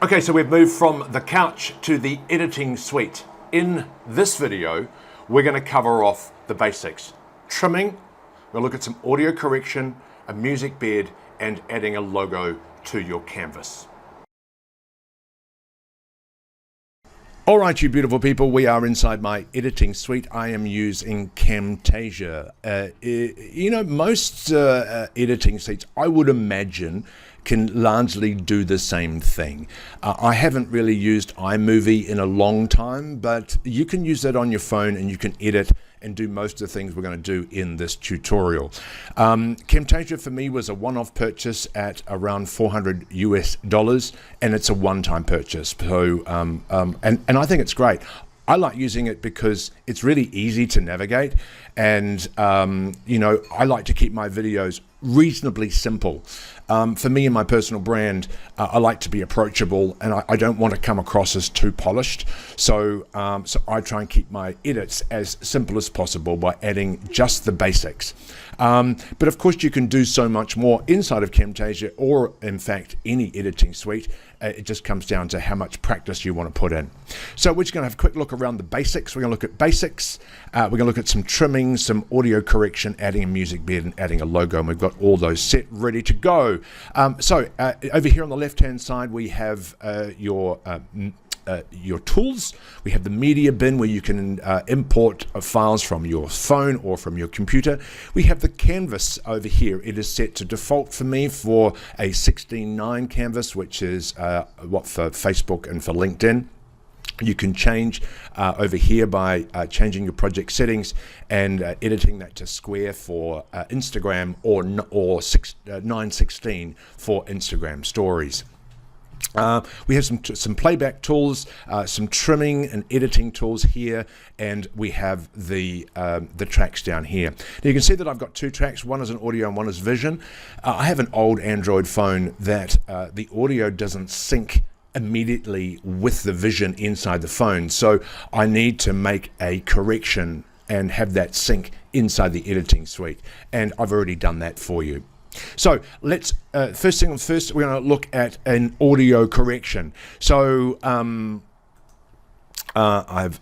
Okay, so we've moved from the couch to the editing suite. In this video, we're going to cover off the basics. Trimming, we'll look at some audio correction, a music bed, and adding a logo to your canvas. All right, you beautiful people, we are inside my editing suite. I am using Camtasia. Most editing suites, I would imagine, can largely do the same thing. I haven't really used iMovie in a long time, but you can use that on your phone and you can edit and do most of the things we're going to do in this tutorial. Camtasia for me was a one-off purchase at around $400 US, and it's a one-time purchase. So, and I think it's great. I like using it because it's really easy to navigate, and I like to keep my videos reasonably simple. For me and my personal brand, I like to be approachable, and I don't want to come across as too polished. So I try and keep my edits as simple as possible by adding just the basics. But of course, you can do so much more inside of Camtasia, or in fact, any editing suite. It just comes down to how much practice you want to put in. So we're just going to have a quick look around the basics. We're going to look at basics. We're going to look at some trimming, some audio correction, adding a music bed, and adding a logo. And we've got all those set, ready to go. Over here on the left-hand side, we have your tools. We have the media bin where you can import files from your phone or from your computer. We have the canvas over here. It is set to default for me for a 16:9 canvas, which is what for Facebook and for LinkedIn. You can change over here by changing your project settings and editing that to square for Instagram, or 9:16 for Instagram stories. We have some playback tools, some trimming and editing tools here, and we have the tracks down here. Now you can see that I've got two tracks. One is an audio and one is vision. I have an old Android phone that the audio doesn't sync immediately with the vision inside the phone, so I need to make a correction and have that sync inside the editing suite, and I've already done that for you. So let's first thing first, we're going to look at an audio correction. So I've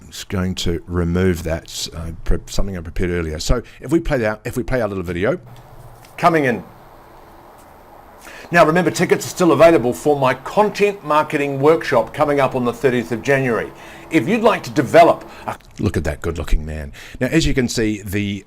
just going to remove that something I prepared earlier. So if we play our little video coming in. Now remember, tickets are still available for my content marketing workshop coming up on the 30th of January. If you'd like to develop look at that good-looking man. Now, as you can see, the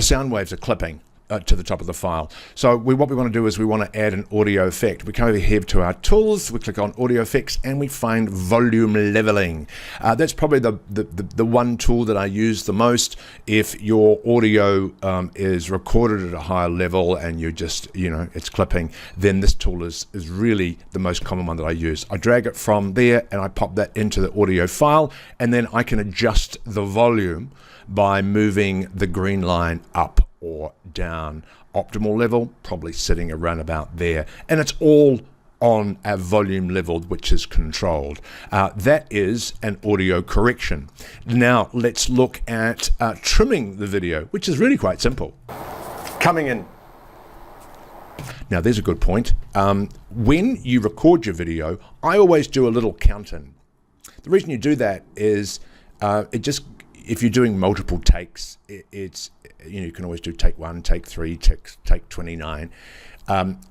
sound waves are clipping to the top of the file. So what we want to do is we want to add an audio effect. We come over here to our tools, we click on audio effects, and we find volume leveling. That's probably the one tool that I use the most. If your audio is recorded at a higher level and you just, it's clipping, then this tool is really the most common one that I use. I drag it from there and I pop that into the audio file, and then I can adjust the volume by moving the green line up or down. Optimal level probably sitting around about there, and it's all on a volume level which is controlled. That is an audio correction. Now let's look at trimming the video, which is really quite simple. Coming in. Now there's a good point. When you record your video, I always do a little count-in. The reason you do that is if you're doing multiple takes, you can always do take 1, take 3, take 29,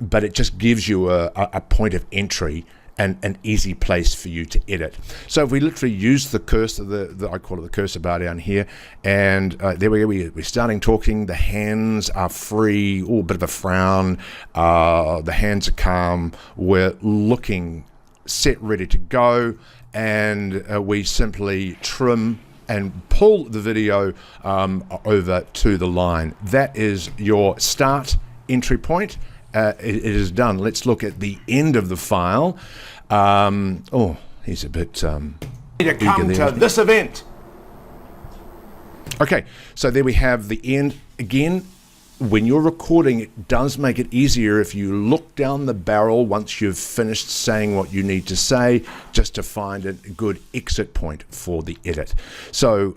but it just gives you a point of entry and an easy place for you to edit. So if we literally use the cursor, I call it the cursor bar down here, and there we go, we're starting talking, the hands are free, a bit of a frown, the hands are calm, we're looking set, ready to go, and we simply trim and pull the video over to the line. That is your start entry point. It is done. Let's look at the end of the file. He's a bit to come to this event. Okay, so there we have the end. Again, when you're recording, it does make it easier if you look down the barrel once you've finished saying what you need to say, just to find a good exit point for the edit. So,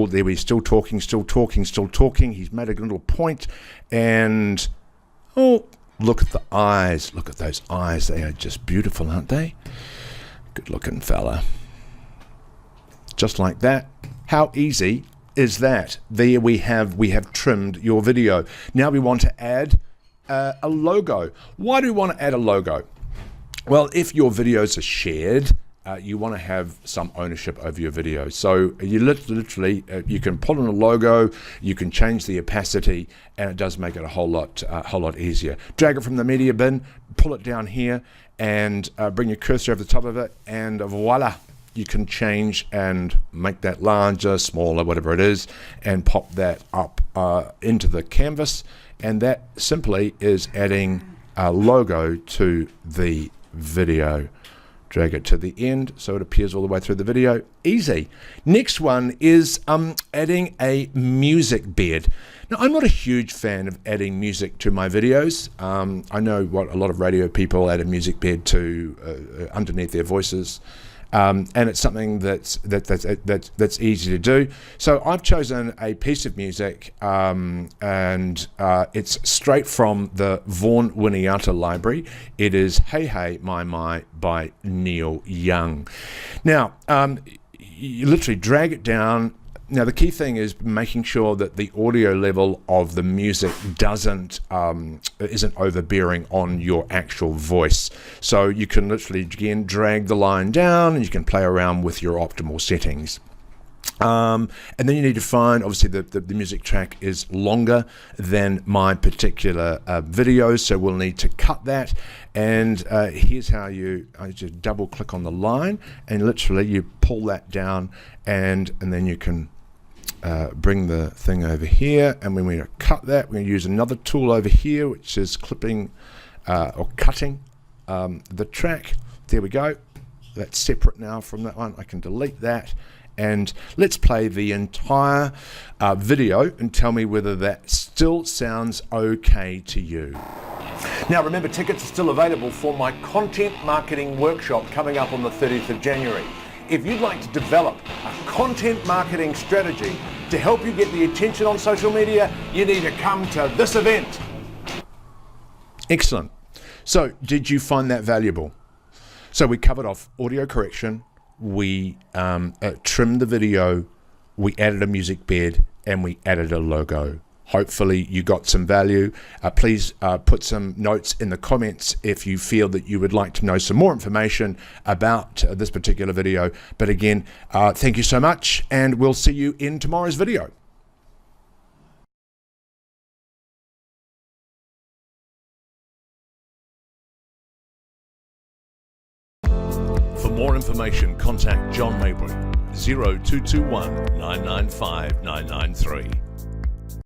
there we're still talking. He's made a little point, and Look at the eyes. Look at those eyes. They are just beautiful, aren't they? Good looking fella. Just like that. How easy is that? There we have trimmed your video. Now we want to add a logo. Why do we want to add a logo? Well, if your videos are shared, you want to have some ownership over your video. So you literally you can put on a logo, you can change the opacity, and it does make it a whole lot easier. Drag it from the media bin, pull it down here, and bring your cursor over the top of it, and voila, you can change and make that larger, smaller, whatever it is, and pop that up into the canvas. And that simply is adding a logo to the video. Drag it to the end so it appears all the way through the video. Easy. Next one is adding a music bed. Now, I'm not a huge fan of adding music to my videos. I know what a lot of radio people add a music bed to underneath their voices. And it's something that's easy to do. So I've chosen a piece of music, and it's straight from the Vaughan Winiata library. It is Hey Hey My My by Neil Young. Now, you literally drag it down. Now, the key thing is making sure that the audio level of the music isn't overbearing on your actual voice. So you can literally, again, drag the line down and you can play around with your optimal settings. And then you need to find, obviously, the music track is longer than my particular video, so we'll need to cut that. And here's how I just double click on the line and literally you pull that down, and then you can bring the thing over here, and when we cut that, we're going to use another tool over here, which is clipping or cutting the track. There we go. That's separate now from that one. I can delete that, and let's play the entire video and tell me whether that still sounds okay to you. Now remember, tickets are still available for my content marketing workshop coming up on the 30th of January. If you'd like to develop a content marketing strategy to help you get the attention on social media, you need to come to this event. Excellent. So, did you find that valuable? So we covered off audio correction, we trimmed the video, we added a music bed, and we added a logo. Hopefully you got some value. Please put some notes in the comments if you feel that you would like to know some more information about this particular video. But again, thank you so much, and we'll see you in tomorrow's video. For more information, contact John Maybury, 0221 995 993.